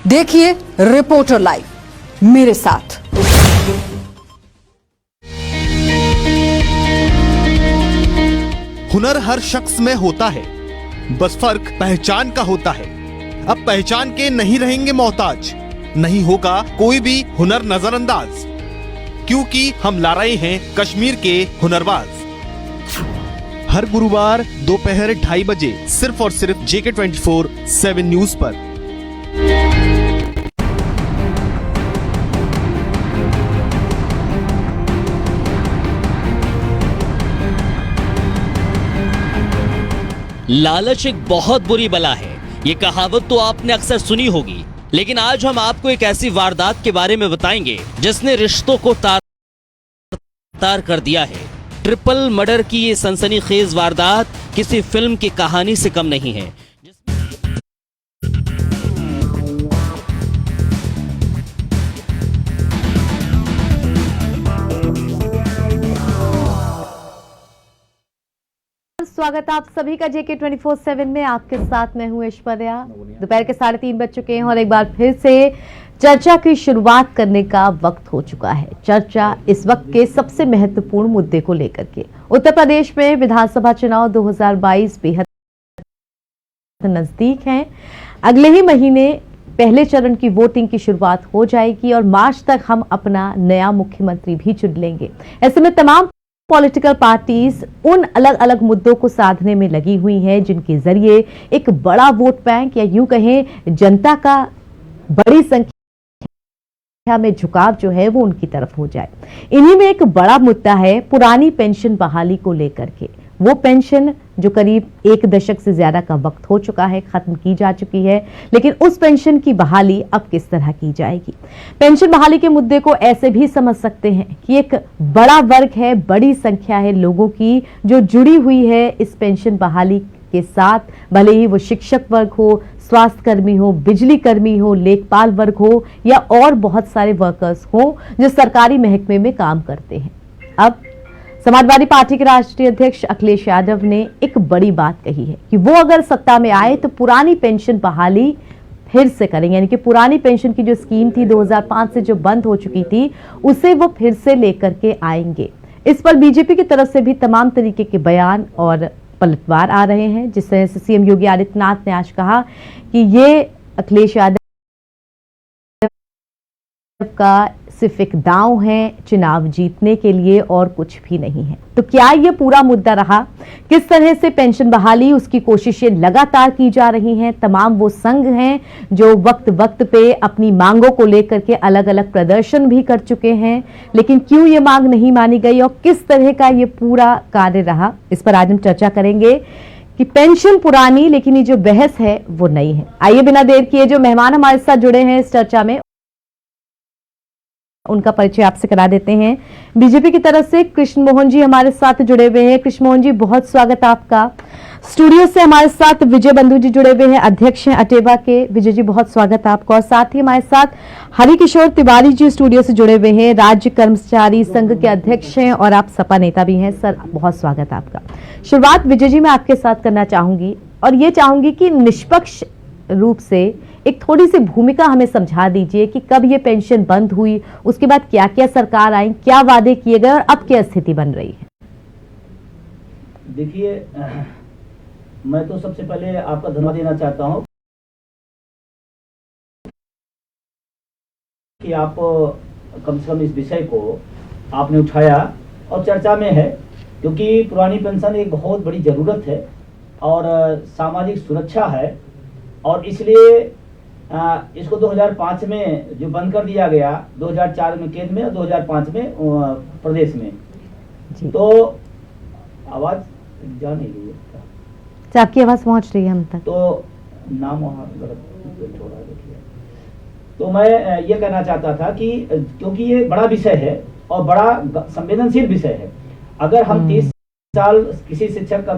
देखिए reporter live मेरे साथ। हुनर हर शख्स में होता है, बस फर्क पहचान का होता है। अब पहचान के नहीं रहेंगे मोहताज, नहीं होगा कोई भी हुनर नजरअंदाज, क्योंकि हम ला रहे हैं कश्मीर के हुनरबाज। हर गुरुवार दोपहर 2:30 बजे सिर्फ और सिर्फ JK24/7 न्यूज पर। लालच एक बहुत बुरी बला है, ये कहावत तो आपने अक्सर सुनी होगी, लेकिन आज हम आपको एक ऐसी वारदात के बारे में बताएंगे जिसने रिश्तों को तार कर दिया है। ट्रिपल मर्डर की ये सनसनीखेज वारदात किसी फिल्म की कहानी से कम नहीं है। स्वागत आप सभी का JK24/7 में। आपके साथ मैं हूं ऐश्वर्या। दोपहर के 3:30 बज चुके हैं और एक बार फिर से चर्चा की शुरुआत करने का वक्त हो चुका है। चर्चा इस वक्त के सबसे महत्वपूर्ण मुद्दे को लेकर के। उत्तर प्रदेश में विधानसभा चुनाव 2022 बेहद नजदीक हैं। अगले ही महीने पहले चरण की वोटिंग की शुरुआत हो जाएगी और मार्च तक हम अपना नया मुख्यमंत्री भी चुन लेंगे। ऐसे में तमाम पॉलिटिकल पार्टीज उन अलग अलग मुद्दों को साधने में लगी हुई हैं जिनके जरिए एक बड़ा वोट बैंक या यूं कहें जनता का बड़ी संख्या में झुकाव जो है वो उनकी तरफ हो जाए। इन्हीं में एक बड़ा मुद्दा है पुरानी पेंशन बहाली को लेकर के। वो पेंशन जो करीब 1 दशक से ज्यादा का वक्त हो चुका है, खत्म की जा चुकी है, लेकिन उस पेंशन की बहाली अब किस तरह की जाएगी। पेंशन बहाली के मुद्दे को ऐसे भी समझ सकते हैं कि एक बड़ा वर्ग है, बड़ी संख्या है लोगों की जो जुड़ी हुई है इस पेंशन बहाली के साथ, भले ही वो शिक्षक वर्ग हो, स्वास्थ्य कर्मी हो, बिजली कर्मी हो, लेखपाल वर्ग हो या और बहुत सारे वर्कर्स हो जो सरकारी महकमे में काम करते हैं। अब समाजवादी पार्टी के राष्ट्रीय अध्यक्ष अखिलेश यादव ने एक बड़ी बात कही है कि वो अगर सत्ता में आए तो पुरानी पेंशन बहाली फिर से करेंगे, यानी कि पुरानी पेंशन की जो स्कीम थी 2005 से जो बंद हो चुकी थी उसे वो फिर से लेकर के आएंगे। इस पर बीजेपी की तरफ से भी तमाम तरीके के बयान और पलटवार आ रहे हैं, जिस तरह से सीएम योगी आदित्यनाथ ने आज कहा कि ये अखिलेश यादव का सिर्फ एक दांव है चुनाव जीतने के लिए और कुछ भी नहीं है। तो क्या ये पूरा मुद्दा रहा? किस तरह से पेंशन बहाली उसकी कोशिशें लगातार की जा रही हैं। तमाम वो संघ हैं जो वक्त वक्त पे अपनी मांगों को लेकर के अलग अलग प्रदर्शन भी कर चुके हैं, लेकिन क्यों ये मांग नहीं मानी गई और किस तरह का ये पूरा कार्य रहा, इस पर आज हम चर्चा करेंगे कि पेंशन पुरानी लेकिन ये जो बहस है वो नई है। आइए बिना देर किए जो मेहमान हमारे साथ जुड़े हैं इस चर्चा में उनका परिचय आपसे करा देते हैं। बीजेपी की तरफ से कृष्ण मोहन जी हमारे साथ जुड़े हुए हैं। कृष्ण मोहन जी बहुत स्वागत आपका। स्टूडियो से हमारे साथ विजय बंधु जी जुड़े हुए हैं, अध्यक्ष हैं अटेवा के। विजय जी बहुत स्वागत आपका। और साथ ही हमारे साथ हरिकिशोर तिवारी जी स्टूडियो से जुड़े हुए हैं, राज्य कर्मचारी संघ के अध्यक्ष हैं और आप सपा नेता भी हैं। सर बहुत स्वागत आपका। शुरुआत विजय जी मैं आपके साथ करना चाहूंगी और ये चाहूंगी कि निष्पक्ष रूप से एक थोड़ी सी भूमिका हमें समझा दीजिए कि कब ये पेंशन बंद हुई, उसके बाद क्या क्या सरकार आई, क्या वादे किए गए और अब क्या स्थिति बन रही है। देखिए, मैं तो सबसे पहले आपका धन्यवाद देना चाहता हूं कि आप कम से कम इस विषय को आपने उठाया और चर्चा में है, क्योंकि पुरानी पेंशन एक बहुत बड़ी जरूरत है और सामाजिक सुरक्षा है और इसलिए इसको 2005 में जो बंद कर दिया गया, 2004 में केंद्र में और 2005 में प्रदेश में जी। तो आवाज जा नहीं रही है, आपकी आवाज पहुंच रही है हम तक। तो नाम वहाँ गलत छोड़ा देखिए। तो मैं ये कहना चाहता था कि क्योंकि ये बड़ा विषय है और बड़ा संवेदनशील विषय है, अगर हम 30 साल किसी शिक्षक का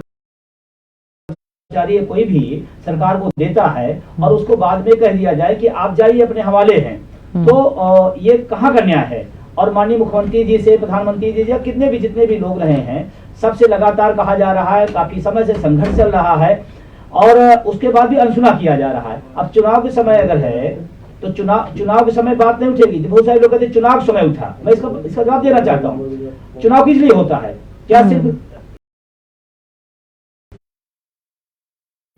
कोई भी सरकार को देता है और उसको बाद में कह दिया जाए कि आप जाइए अपने हवाले हैं, तो ये कहाँ का न्याय है। और माननीय मुख्यमंत्री जी से, प्रधानमंत्री जी या कितने भी जितने भी लोग रहे हैं, सबसे लगातार कहा जा रहा है, काफी समय से संघर्ष चल रहा है और उसके बाद भी अनसुना किया जा रहा है। अब चुनाव के समय अगर है तो चुनाव के समय बात नहीं उठेगी। तो बहुत सारे लोग कहते हैं चुनाव के समय उठा। मैं इसका जवाब देना चाहता हूँ, चुनाव किस लिए होता है? क्या सिर्फ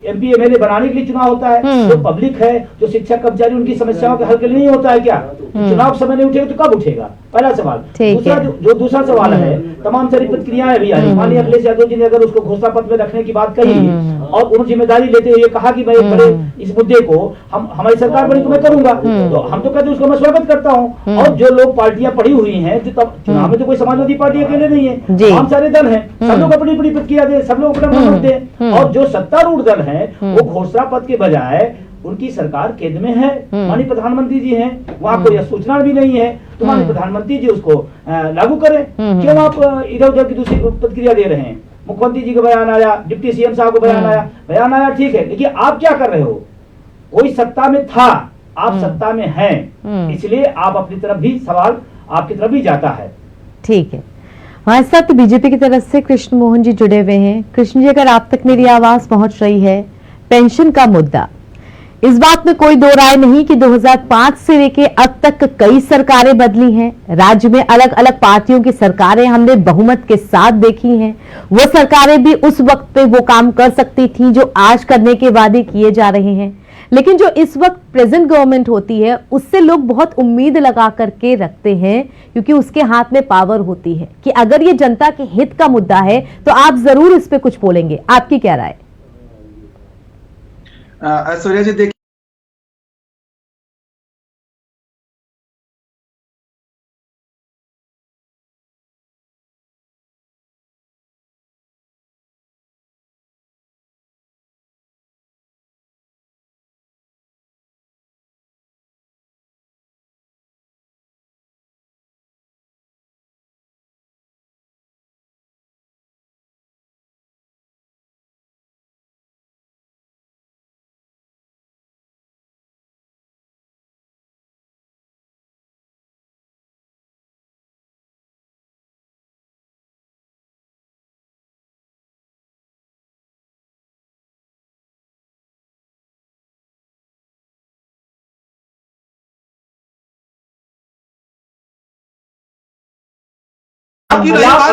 MP MLA बनाने के लिए चुनाव होता है? जो पब्लिक है, जो शिक्षक कर्मचारी, उनकी समस्याओं के हल के लिए नहीं होता है क्या? चुनाव समय नहीं उठेगा तो कब उठेगा? पहला सवाल। दूसरा सवाल है, तमाम सारी प्रतिक्रियाएं भी आई। माननीय अखिलेश यादव जी ने अगर उसको घोषणा पत्र में रखने की बात कही और उन्होंने जिम्मेदारी लेते हुए कहा कि मैं एक बड़े इस मुद्दे को हमारी सरकार बनी तो मैं करूंगा, तो हम तो कहते हैं उसको मैं स्वागत करता हूँ। और जो लोग पार्टियां पड़ी हुई हैं, जो चुनाव में तो कोई समाजवादी पार्टी अकेले नहीं है, तमाम सारे दल हैं, सब लोग अपनी अपनी प्रतिक्रिया दे, सब लोग अपना मत दें। और जो सत्तारूढ़ दल है वो घोषणा पत्र के बजाय, उनकी सरकार केंद्र में है, माननीय प्रधानमंत्री जी हैं, वहाँ कोई सूचना भी नहीं है, तो माननीय प्रधानमंत्री जी उसको लागू करें। क्यों आप इधर उधर की दूसरी प्रतिक्रिया दे रहे हैं? मुख्यमंत्री जी का बयान आया, डिप्टी CM साहब को बयान आया, ठीक है, लेकिन आप क्या कर रहे हो? कोई सत्ता में था, आप सत्ता में हैं, इसलिए आप अपनी तरफ भी सवाल आपकी तरफ भी जाता है। ठीक है, हमारे साथ बीजेपी की तरफ से कृष्ण मोहन जी जुड़े हुए हैं। कृष्ण जी, अगर आप तक मेरी आवाज पहुंच रही है, पेंशन का मुद्दा, इस बात में कोई दो राय नहीं कि 2005 से लेके अब तक कई सरकारें बदली हैं, राज्य में अलग अलग पार्टियों की सरकारें हमने बहुमत के साथ देखी हैं। वो सरकारें भी उस वक्त पे वो काम कर सकती थी जो आज करने के वादे किए जा रहे हैं, लेकिन जो इस वक्त प्रेजेंट गवर्नमेंट होती है उससे लोग बहुत उम्मीद लगा करके रखते हैं, क्योंकि उसके हाथ में पावर होती है कि अगर ये जनता के हित का मुद्दा है तो आप जरूर इस पे कुछ बोलेंगे। आपकी क्या राय? ऐश्वर्या जी, देखिए,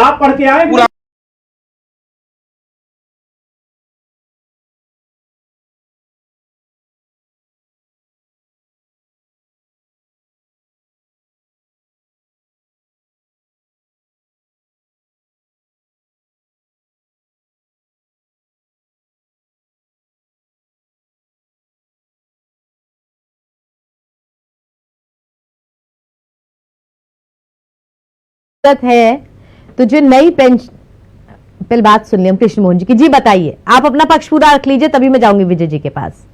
आप पढ़ के आए पूरा है। तो जो नई पेंशन, पहले बात सुन लिया कृष्ण मोहन जी की। जी बताइए, आप अपना पक्ष पूरा रख लीजिए, तभी मैं जाऊंगी विजय जी के पास।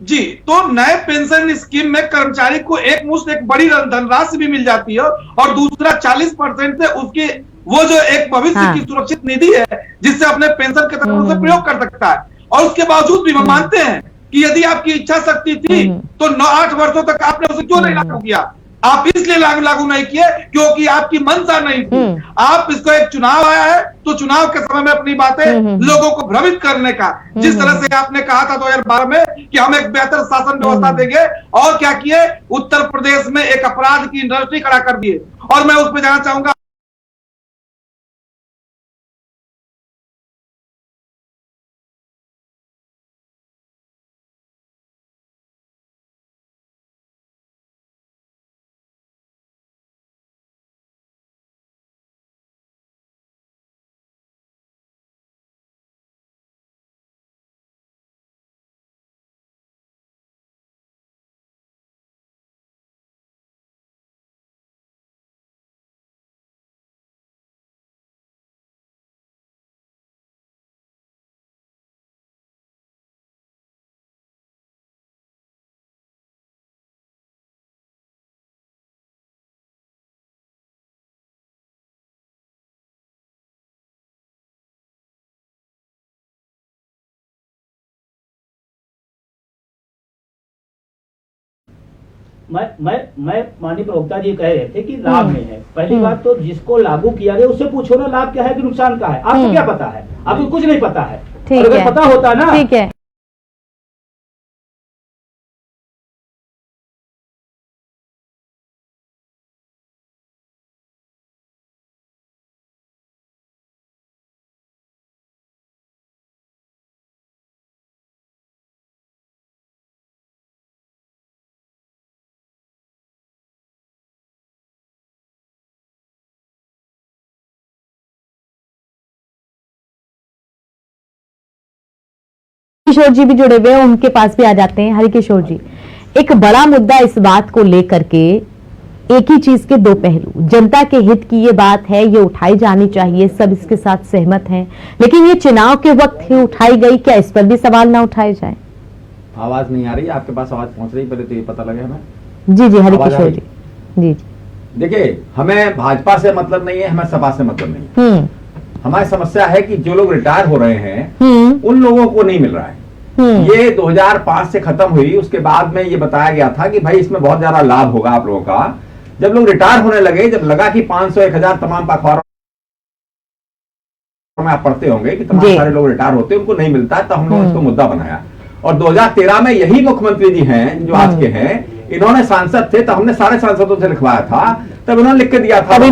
जी, तो नए पेंशन स्कीम में कर्मचारी को एक बड़ी धनराशि भी मिल जाती है और दूसरा 40% से उसकी वो जो एक भविष्य की सुरक्षित निधि है जिससे अपने पेंशन के तरफ से प्रयोग कर सकता है। और उसके बावजूद भी हम मानते हैं कि यदि आपकी इच्छा शक्ति थी तो 9-8 वर्षों तक आपने उसे क्यों नहीं लागू किया? आप इसलिए लागू नहीं किए क्योंकि आपकी मंशा नहीं थी। आप इसको एक चुनाव आया है तो चुनाव के समय में अपनी बातें लोगों को भ्रमित करने का, जिस तरह से आपने कहा था 2012 में कि हम एक बेहतर शासन व्यवस्था देंगे, और क्या किए? उत्तर प्रदेश में एक अपराध की इंडस्ट्री खड़ा कर दिए। और मैं उस पर जाना चाहूंगा, मैं माननीय प्रवक्ता जी कह रहे थे कि लाभ में है। पहली बात तो जिसको लागू किया गया उससे पूछो ना लाभ क्या है कि नुकसान क्या है। आपको क्या पता है? आपको कुछ नहीं पता है। अगर पता होता ना, ठीक है, किशोर जी भी जुड़े हुए हैं, उनके पास भी आ जाते हैं। हरिकिशोर जी, एक बड़ा मुद्दा इस बात को लेकर के, एक ही चीज के दो पहलू, जनता के हित की ये बात है, ये उठाई जानी चाहिए, सब इसके साथ सहमत हैं, लेकिन ये चुनाव के वक्त ही उठाई गई, क्या इस पर भी सवाल ना उठाए जाए? आवाज नहीं आ रही, आपके पास आवाज पहुंच रही, पहले तो ये पता लगे हमें। जी जी हरिकिशोर जी, जी जी। देखिए, हमें भाजपा से मतलब नहीं है, हमें सपा से मतलब नहीं है। हमारी समस्या है कि जो लोग रिटायर हो रहे हैं उन लोगों को नहीं मिल रहा है। ये 2005 से खत्म हुई, उसके बाद में ये बताया गया था कि भाई इसमें बहुत ज्यादा लाभ होगा आप लोगों का। जब लोग रिटायर होने लगे, जब लगा कि 500 1000 तमाम अखबारों में आप पढ़ते होंगे कि तमाम सारे लोग रिटायर होते हैं, उनको नहीं मिलता, तो हम लोग इसको मुद्दा बनाया। और 2013 में यही मुख्यमंत्री जी हैं जो आज के हैं, इन्होंने सांसद थे, तो हमने सारे सांसदों से लिखवाया था, तब इन्होंने लिख के दिया था।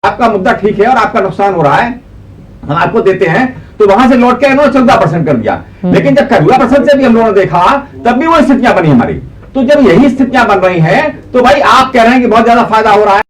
आपका मुद्दा ठीक है और आपका नुकसान हो रहा है, हम आपको देते हैं, तो वहां से लौट के इन्होंने 14% कर दिया। लेकिन जब 14% से भी हम लोगों ने देखा, तब भी वो स्थितियां बनी हमारी। तो जब यही स्थितियां बन रही हैं, तो भाई आप कह रहे हैं कि बहुत ज्यादा फायदा हो रहा है।